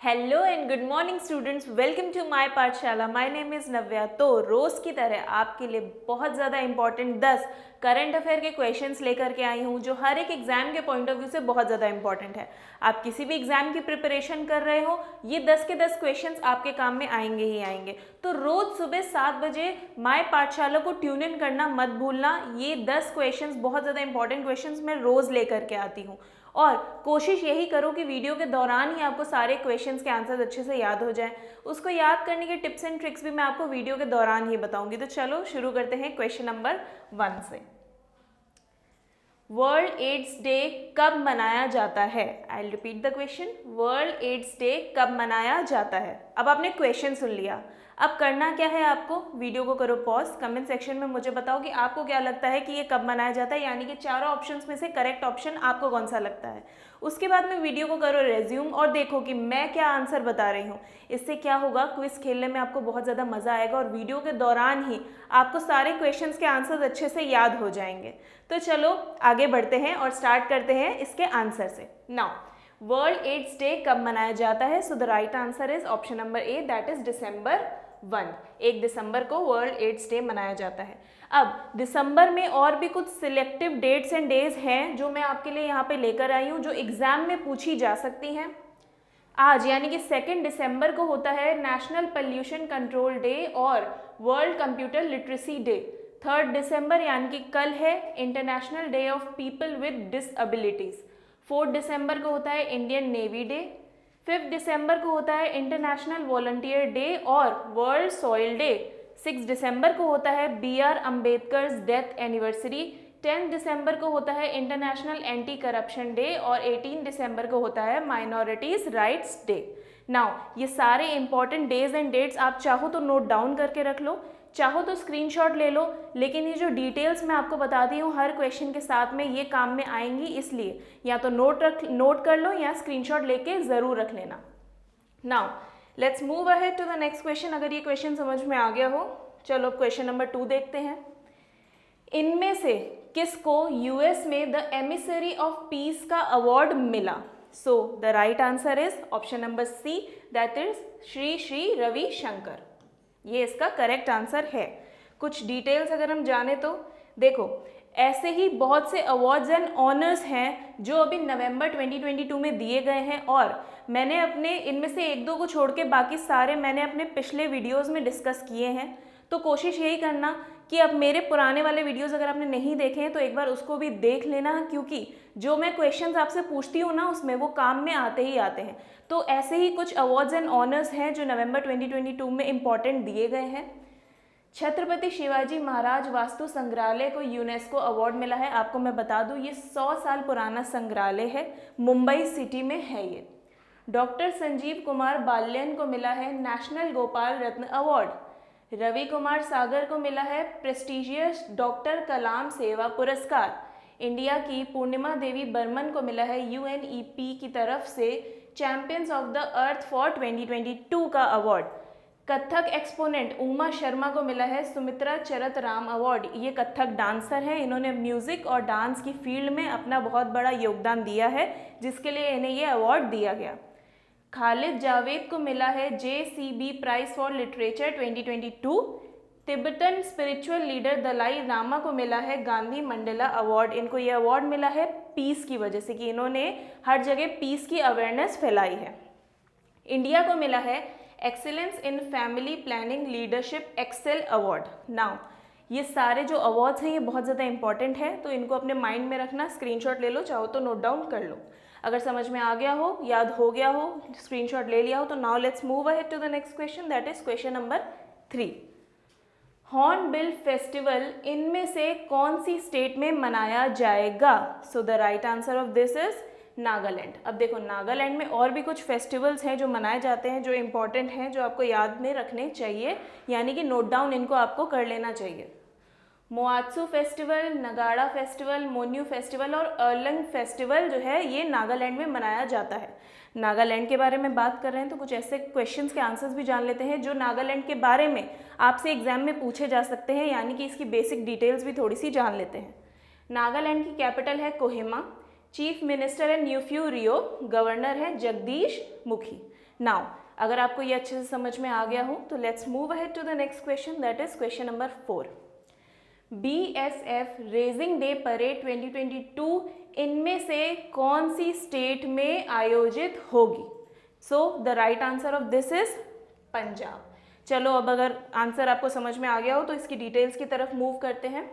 Hello and good morning students, welcome to my Pathshala. My name is Navya. तो रोज़ की तरह आपके लिए बहुत ज़्यादा इंपॉर्टेंट 10 करंट अफेयर के क्वेश्चंस लेकर के आई हूँ, जो हर एक एग्जाम के पॉइंट ऑफ व्यू से बहुत ज़्यादा इंपॉर्टेंट है। आप किसी भी एग्जाम की प्रिपरेशन कर रहे हो, ये 10 के 10 क्वेश्चंस आपके काम में आएंगे ही आएंगे। तो रोज़ सुबह 7 बजे माय पाठशाला को ट्यून इन करना मत भूलना। ये 10 क्वेश्चंस बहुत ज़्यादा इंपॉर्टेंट क्वेश्चंस मैं रोज़ लेकर के आती हूँ, और कोशिश यही करो कि वीडियो के दौरान ही आपको सारे क्वेश्चंस के आंसर्स अच्छे से याद हो जाएं। उसको याद करने के टिप्स एंड ट्रिक्स भी मैं आपको वीडियो के दौरान ही बताऊंगी। तो चलो शुरू करते हैं क्वेश्चन नंबर 1 से। वर्ल्ड एड्स डे कब मनाया जाता है? I repeat the question. World AIDS day कब मनाया जाता है? अब आपने क्वेश्चन सुन लिया, अब करना क्या है आपको? वीडियो को करो पॉज, कमेंट सेक्शन में मुझे बताओ कि आपको क्या लगता है कि ये कब मनाया जाता है, यानी कि चारों ऑप्शंस में से करेक्ट ऑप्शन आपको कौन सा लगता है। उसके बाद में वीडियो को करो रेज्यूम और देखो कि मैं क्या आंसर बता रही हूँ। इससे क्या होगा, क्विज खेलने में आपको बहुत ज़्यादा मज़ा आएगा और वीडियो के दौरान ही आपको सारे क्वेश्चंस के आंसर्स अच्छे से याद हो जाएंगे। तो चलो आगे बढ़ते हैं और स्टार्ट करते हैं इसके आंसर से। नाउ वर्ल्ड एड्स डे कब मनाया जाता है? सो the right answer is option number A, that is December 1। 1 दिसंबर को वर्ल्ड एड्स डे मनाया जाता है। अब दिसंबर में और भी कुछ सिलेक्टिव डेट्स एंड डेज हैं जो मैं आपके लिए यहाँ पे लेकर आई हूँ, जो एग्जाम में पूछी जा सकती हैं। आज यानी कि 2 दिसंबर को होता है नेशनल पोल्यूशन कंट्रोल डे और वर्ल्ड कंप्यूटर लिटरेसी डे। 3 दिसंबर यानी कि कल है international day of people with डिसएबिलिटीज। 4 दिसंबर को होता है इंडियन नेवी डे। 5 दिसंबर को होता है इंटरनेशनल वॉलंटियर डे और वर्ल्ड सॉइल डे। 6 दिसंबर को होता है BR अम्बेडकर डेथ एनिवर्सरी। 10 दिसंबर को होता है इंटरनेशनल एंटी करप्शन डे और 18 दिसंबर को होता है माइनॉरिटीज़ राइट्स डे। नाउ ये सारे इंपॉर्टेंट डेज एंड डेट्स आप चाहो तो नोट डाउन करके रख लो, चाहो तो स्क्रीनशॉट ले लो, लेकिन ये जो डिटेल्स मैं आपको बता दी हूँ हर क्वेश्चन के साथ में ये काम में आएंगी, इसलिए या तो नोट कर लो या स्क्रीनशॉट लेके ज़रूर रख लेना। Now let's move ahead to the next question. अगर ये क्वेश्चन समझ में आ गया हो, चलो क्वेश्चन नंबर 2 देखते हैं। इनमें से किसको यूएस में द एमिसरी ऑफ पीस का अवार्ड मिला? So the right answer is option number C, that is Shri Shri Ravishankar. ये इसका करेक्ट आंसर है। कुछ डिटेल्स अगर हम जाने तो देखो, ऐसे ही बहुत से अवार्ड्स एंड ऑनर्स हैं जो अभी नवंबर 2022 में दिए गए हैं, और मैंने अपने इनमें से एक दो को छोड़ के बाकी सारे मैंने अपने पिछले वीडियोस में डिस्कस किए हैं। तो कोशिश यही करना कि अब मेरे पुराने वाले वीडियोस अगर आपने नहीं देखे हैं तो एक बार उसको भी देख लेना, क्योंकि जो मैं क्वेश्चंस आपसे पूछती हूँ ना उसमें वो काम में आते ही आते हैं। तो ऐसे ही कुछ अवार्ड्स एंड ऑनर्स हैं जो नवंबर 2022 में इम्पॉर्टेंट दिए गए हैं। छत्रपति शिवाजी महाराज वास्तु संग्रहालय को यूनेस्को अवार्ड मिला है। आपको मैं बता दूं ये 100 साल पुराना संग्रहालय है, मुंबई सिटी में है ये। डॉक्टर संजीव कुमार बाल्यान को मिला है नेशनल गोपाल रत्न अवार्ड। रवि कुमार सागर को मिला है प्रेस्टिजियस डॉक्टर कलाम सेवा पुरस्कार। इंडिया की पूर्णिमा देवी बर्मन को मिला है UNEP की तरफ से champions of the earth for 2022 का अवार्ड। कथक एक्सपोनेंट उमा शर्मा को मिला है सुमित्रा चरत राम अवार्ड। ये कथक डांसर हैं, इन्होंने म्यूजिक और डांस की फील्ड में अपना बहुत बड़ा योगदान दिया है, जिसके लिए इन्हें ये अवार्ड दिया गया। खालिद जावेद को मिला है JCB prize for literature 2022। Tibetan spiritual leader Dalai Lama को मिला है गांधी मंडेला अवार्ड। इनको ये अवार्ड मिला है पीस की वजह से कि इन्होंने हर जगह पीस की अवेयरनेस फैलाई है। इंडिया को मिला है excellence in family planning leadership excel award. Now ये सारे जो अवार्ड्स हैं ये बहुत ज़्यादा इंपॉर्टेंट है, तो इनको अपने माइंड में रखना, स्क्रीनशॉट ले लो, चाहो तो नोट डाउन कर लो। अगर समझ में आ गया हो, याद हो गया हो, स्क्रीनशॉट ले लिया हो, तो now let's move ahead to the next question, that is question number 3। Hornbill festival इनमें से कौन सी स्टेट में मनाया जाएगा? So the right answer of this is Nagaland. अब देखो नागालैंड में और भी कुछ फेस्टिवल्स हैं जो मनाए जाते हैं, जो इंपॉर्टेंट हैं, जो आपको याद में रखने चाहिए, यानी कि नोट डाउन इनको आपको कर लेना चाहिए। मोआत्सू फेस्टिवल, नगाड़ा फेस्टिवल, मोन्यू फेस्टिवल और अर्लंग फेस्टिवल जो है ये नागालैंड में मनाया जाता है। नागालैंड के बारे में बात कर रहे हैं तो कुछ ऐसे क्वेश्चंस के आंसर्स भी जान लेते हैं जो नागालैंड के बारे में आपसे एग्जाम में पूछे जा सकते हैं, यानी कि इसकी बेसिक डिटेल्स भी थोड़ी सी जान लेते हैं। नागालैंड की कैपिटल है कोहिमा। चीफ मिनिस्टर है न्यूफ्यू रियो। गवर्नर है जगदीश मुखी। नाउ अगर आपको ये अच्छे से समझ में आ गया हो तो let's move ahead to the next question, that is question number 4। BSF raising day parade 2022 इनमें से कौन सी स्टेट में आयोजित होगी? So the right answer of this is Punjab. चलो अब अगर आंसर आपको समझ में आ गया हो तो इसकी डिटेल्स की तरफ मूव करते हैं।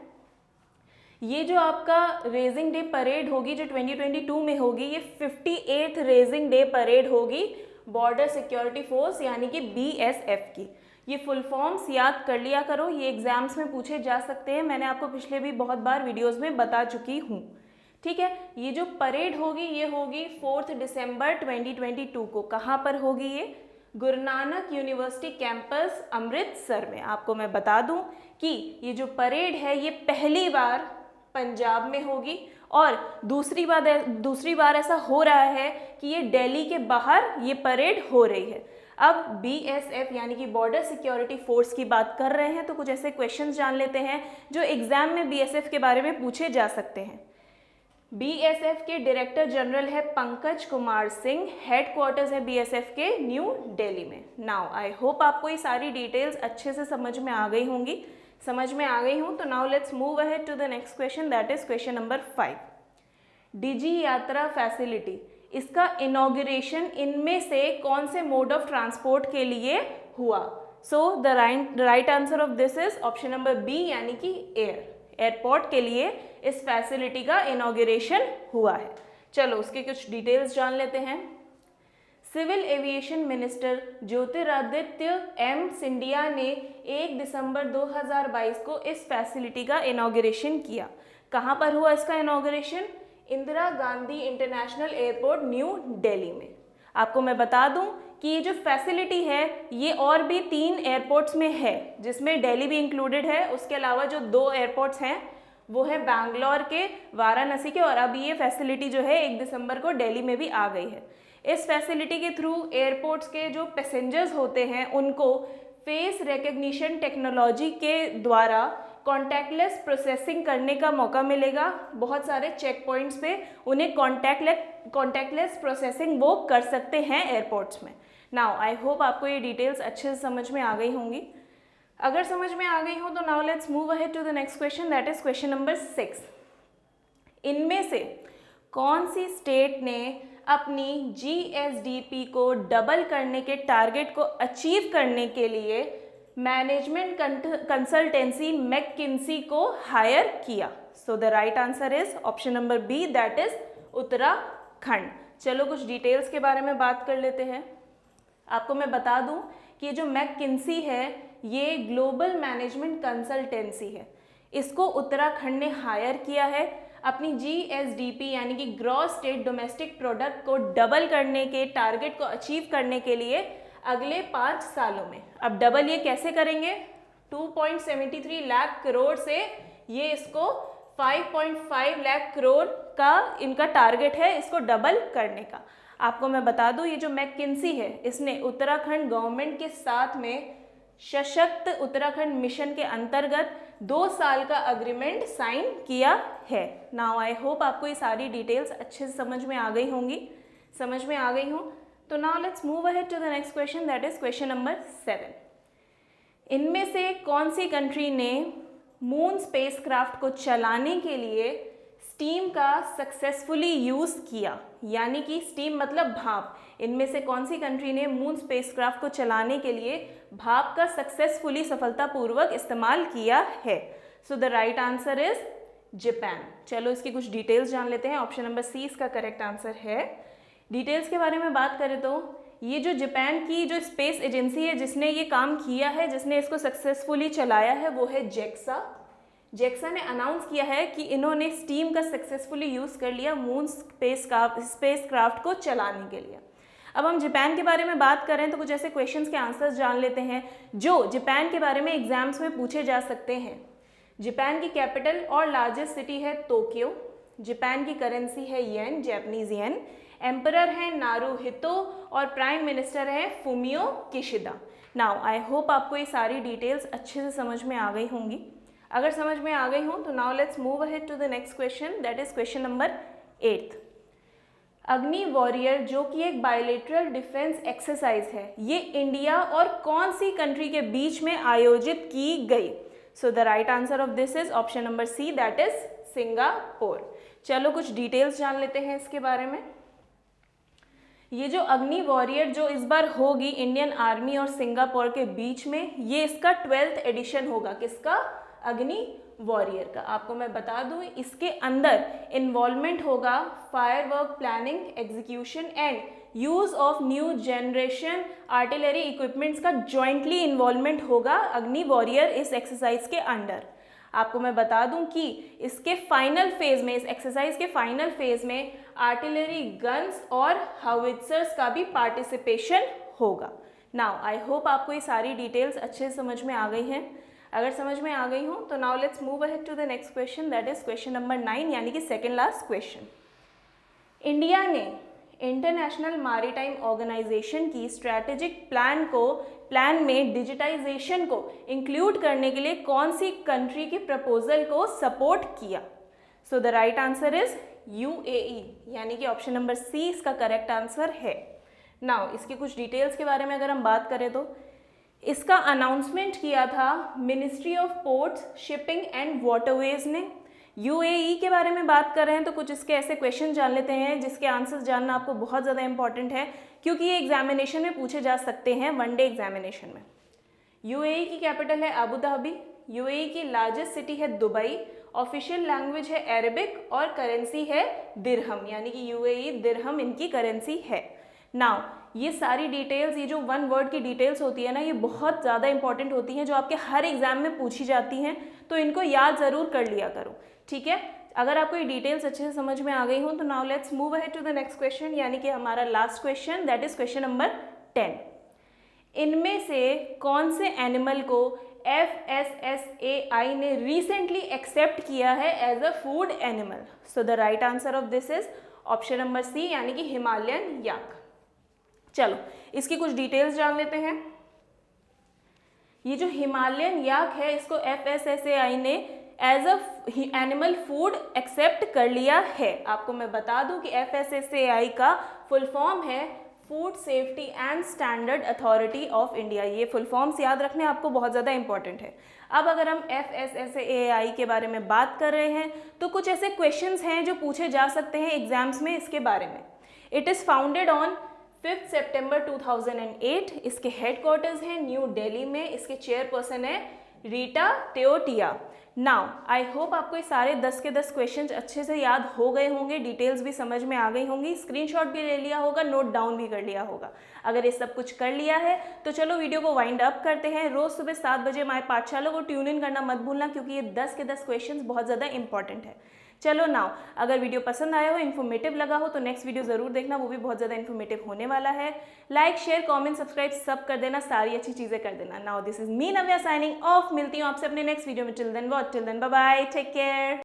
ये जो आपका रेजिंग डे परेड होगी जो 2022 में होगी, ये 58th रेजिंग डे परेड होगी बॉर्डर सिक्योरिटी फोर्स यानी कि BSF की। ये फुल फॉर्म्स याद कर लिया करो, ये एग्जाम्स में पूछे जा सकते हैं, मैंने आपको पिछले भी बहुत बार वीडियोस में बता चुकी हूँ। ठीक है, ये जो परेड होगी ये होगी 4 दिसंबर 2022 को। कहाँ पर होगी ये? गुरु नानक यूनिवर्सिटी कैंपस अमृतसर में। आपको मैं बता दूं कि ये जो परेड है ये पहली बार पंजाब में होगी और दूसरी बार ऐसा हो रहा है कि ये दिल्ली के बाहर ये परेड हो रही है। अब BSF यानी कि बॉर्डर सिक्योरिटी फोर्स की बात कर रहे हैं तो कुछ ऐसे क्वेश्चंस जान लेते हैं जो एग्जाम में BSF के बारे में पूछे जा सकते हैं। BSF के डायरेक्टर जनरल है पंकज कुमार सिंह, हेडक्वार्टर्स है BSF के न्यू दिल्ली में। नाउ आई होप आपको ये सारी डिटेल्स अच्छे से समझ में आ गई होंगी। समझ में आ गई हूँ तो now let's move ahead to the next question, that is question number 5। DigiYatra facility, इसका इनॉग्रेशन इनमें से कौन से मोड ऑफ ट्रांसपोर्ट के लिए हुआ? So the right answer of this is option number B यानी कि एयरपोर्ट के लिए इस फैसिलिटी का इनॉग्रेशन हुआ है। चलो उसके कुछ डिटेल्स जान लेते हैं। Civil aviation minister Jyotiraditya M Scindia ने 1 दिसंबर 2022 को इस फैसिलिटी का इनॉग्रेशन किया। कहाँ पर हुआ इसका inauguration? Indira Gandhi international airport new Delhi में। आपको मैं बता दूं कि ये जो फैसिलिटी है ये और भी 3 एयरपोर्ट्स में है जिसमें दिल्ली भी इंक्लूडेड है। उसके अलावा जो 2 एयरपोर्ट्स हैं वो है बैंगलोर के, वाराणसी के, और अब ये फैसिलिटी जो है 1 दिसंबर को दिल्ली में भी आ गई है। इस फैसिलिटी के थ्रू एयरपोर्ट्स के जो पैसेंजर्स होते हैं उनको फेस रिकग्निशन टेक्नोलॉजी के द्वारा कॉन्टैक्टलेस प्रोसेसिंग करने का मौका मिलेगा। बहुत सारे चेक पॉइंट्स पे उन्हें कॉन्टैक्टलेस प्रोसेसिंग वो कर सकते हैं एयरपोर्ट्स में। नाउ आई होप आपको ये डिटेल्स अच्छे से समझ में आ गई होंगी। अगर समझ में आ गई हो तो now let's move ahead to the next question, that is question number 6। इनमें से कौन सी स्टेट ने अपनी GSDP को डबल करने के टारगेट को अचीव करने के लिए मैनेजमेंट कंसल्टेंसी मैककिंसी को हायर किया? So the right answer is option number B, that is Uttarakhand. चलो कुछ डिटेल्स के बारे में बात कर लेते हैं। आपको मैं बता दूं कि ये जो मैककिंसी है ये ग्लोबल मैनेजमेंट कंसल्टेंसी है। इसको उत्तराखंड ने हायर किया है अपनी GSDP यानी कि ग्रॉस स्टेट डोमेस्टिक प्रोडक्ट को डबल करने के टारगेट को अचीव करने के लिए अगले 5 सालों में। अब डबल ये कैसे करेंगे? 2.73 लाख करोड़ से ये इसको 5.5 लाख करोड़ का इनका टारगेट है इसको डबल करने का। आपको मैं बता दूं ये जो मैककिंसी है इसने उत्तराखंड गवर्नमेंट के साथ में सशक्त उत्तराखंड मिशन के अंतर्गत 2 साल का अग्रीमेंट साइन किया है। नाउ आई होप आपको ये सारी डिटेल्स अच्छे से समझ में आ गई होंगी। समझ में आ गई हो तो now let's move ahead to the next question, that is question number 7। इनमें से कौन सी कंट्री ने मून स्पेसक्राफ्ट को चलाने के लिए स्टीम का सक्सेसफुली यूज़ किया? यानी कि स्टीम मतलब भाप। इनमें से कौन सी कंट्री ने मून स्पेसक्राफ्ट को चलाने के लिए भाप का सक्सेसफुली सफलतापूर्वक इस्तेमाल किया है? सो the right answer is Japan. चलो इसकी कुछ डिटेल्स जान लेते हैं। ऑप्शन नंबर सी इसका करेक्ट आंसर है। डिटेल्स के बारे में बात करें तो ये जो जापान की जो स्पेस एजेंसी है जिसने ये काम किया है, जिसने इसको सक्सेसफुली चलाया है, वो है जेक्सा। जेक्सा ने अनाउंस किया है कि इन्होंने स्टीम का सक्सेसफुली यूज़ कर लिया मून स्पेसक्राफ्ट को चलाने के लिए। अब हम जापान के बारे में बात करें तो कुछ ऐसे क्वेश्चंस के आंसर्स जान लेते हैं जो जापान के बारे में एग्जाम्स में पूछे जा सकते हैं। जापान की कैपिटल और लार्जेस्ट सिटी है टोक्यो। जापान की करेंसी है येन, जापानीज येन। एम्परर है नारुहितो और प्राइम मिनिस्टर है Fumio Kishida. Now I hope आपको ये सारी डिटेल्स अच्छे से समझ में आ गई होंगी। अगर समझ में आ गई हो तो now let's move ahead to the next question, that is question number 8। Agni warrior जो कि एक बायलेटरल डिफेंस एक्सरसाइज है, ये इंडिया और कौन सी कंट्री के बीच में आयोजित की गई? So the right answer of this is option number C, that is Singapore. चलो कुछ डिटेल्स जान लेते हैं इसके बारे में। ये जो अग्नि वॉरियर जो इस बार होगी इंडियन आर्मी और सिंगापुर के बीच में, ये इसका 12th एडिशन होगा। किसका? अग्नि वॉरियर का। आपको मैं बता दूं, इसके अंदर इन्वॉल्वमेंट होगा firework planning, execution and use of new generation artillery equipments का जॉइंटली इन्वॉल्वमेंट होगा अग्नि वॉरियर इस एक्सरसाइज के अंडर। आपको मैं बता दूं कि इसके फाइनल फेज में, इस एक्सरसाइज के फाइनल फेज में आर्टिलरी गन्स और हाउविट्जर्स का भी पार्टिसिपेशन होगा। नाउ आई होप आपको ये सारी डिटेल्स अच्छे से समझ में आ गई हैं। अगर समझ में आ गई हो तो now let's move ahead to the next question, that is question number 9, यानी कि सेकेंड लास्ट क्वेश्चन। इंडिया ने इंटरनेशनल मैरीटाइम ऑर्गेनाइजेशन की स्ट्रैटेजिक प्लान में डिजिटाइजेशन को इंक्लूड करने के लिए कौन सी कंट्री की प्रपोजल को सपोर्ट किया? So the right answer is UAE, यानी कि ऑप्शन नंबर सी इसका करेक्ट आंसर है। नाउ इसकी कुछ डिटेल्स के बारे में अगर हम बात करें तो इसका अनाउंसमेंट किया था ministry of ports, shipping and waterways ने। यूएई के बारे में बात कर रहे हैं तो कुछ इसके ऐसे क्वेश्चन जान लेते हैं जिसके आंसर्स जानना आपको बहुत ज़्यादा इंपॉर्टेंट है, क्योंकि ये एग्जामिनेशन में पूछे जा सकते हैं, वनडे एग्जामिनेशन में। यूएई की कैपिटल है अबू धाबी, यूएई की लार्जेस्ट सिटी है दुबई, ऑफिशियल लैंग्वेज है अरेबिक और करेंसी है दिरहम, यानी कि यूएई दिरहम इनकी करेंसी है। नाउ ये सारी डिटेल्स, ये जो वन वर्ड की डिटेल्स होती है ना, ये बहुत ज़्यादा इंपॉर्टेंट होती हैं, जो आपके हर एग्जाम में पूछी जाती हैं, तो इनको याद ज़रूर कर लिया करो, ठीक है। अगर आपको ये डिटेल्स अच्छे से समझ में आ गई हो तो now let's move ahead to the next question, यानी कि हमारा last question, that is question number 10। इनमें से कौन से एनिमल को FSSAI ने रिसेंटली एक्सेप्ट किया है as a food animal? So the right answer of this is option number C, यानी कि हिमालयन याक। चलो इसकी कुछ डिटेल्स जान लेते हैं। ये जो हिमालयन याक है, इसको FSSAI ने as a animal food accept कर लिया है। आपको मैं बता दूं कि FSSAI का फुल फॉर्म है food safety and standard authority of India. ये फुल फॉर्म्स याद रखने आपको बहुत ज़्यादा इंपॉर्टेंट है। अब अगर हम FSSAI के बारे में बात कर रहे हैं तो कुछ ऐसे क्वेश्चंस हैं जो पूछे जा सकते हैं एग्जाम्स में इसके बारे में। इट इज़ फाउंडेड ऑन 5 सितंबर 2008। इसके हेडक्वार्टर्स हैं न्यू दिल्ली में। इसके चेयरपर्सन है रीटा तेओटिया। नाउ आई होप आपको ये सारे 10 के 10 क्वेश्चंस अच्छे से याद हो गए होंगे, डिटेल्स भी समझ में आ गई होंगी, स्क्रीनशॉट भी ले लिया होगा, नोट डाउन भी कर लिया होगा। अगर ये सब कुछ कर लिया है तो चलो वीडियो को वाइंड अप करते हैं। रोज सुबह 7 बजे हमारे पाठशाला को ट्यून इन करना मत भूलना, क्योंकि ये 10 के 10 क्वेश्चंस बहुत ज़्यादा इंपॉर्टेंट है। चलो नाउ, अगर वीडियो पसंद आया हो, इन्फॉर्मेटिव लगा हो तो नेक्स्ट वीडियो ज़रूर देखना, वो भी बहुत ज़्यादा इन्फॉर्मेटिव होने वाला है। लाइक, शेयर, कमेंट, सब्सक्राइब सब कर देना, सारी अच्छी चीज़ें कर देना। Now this is me Navya signing off. मिलती हूँ आपसे अपने नेक्स्ट वीडियो में। Till then bye bye, take care.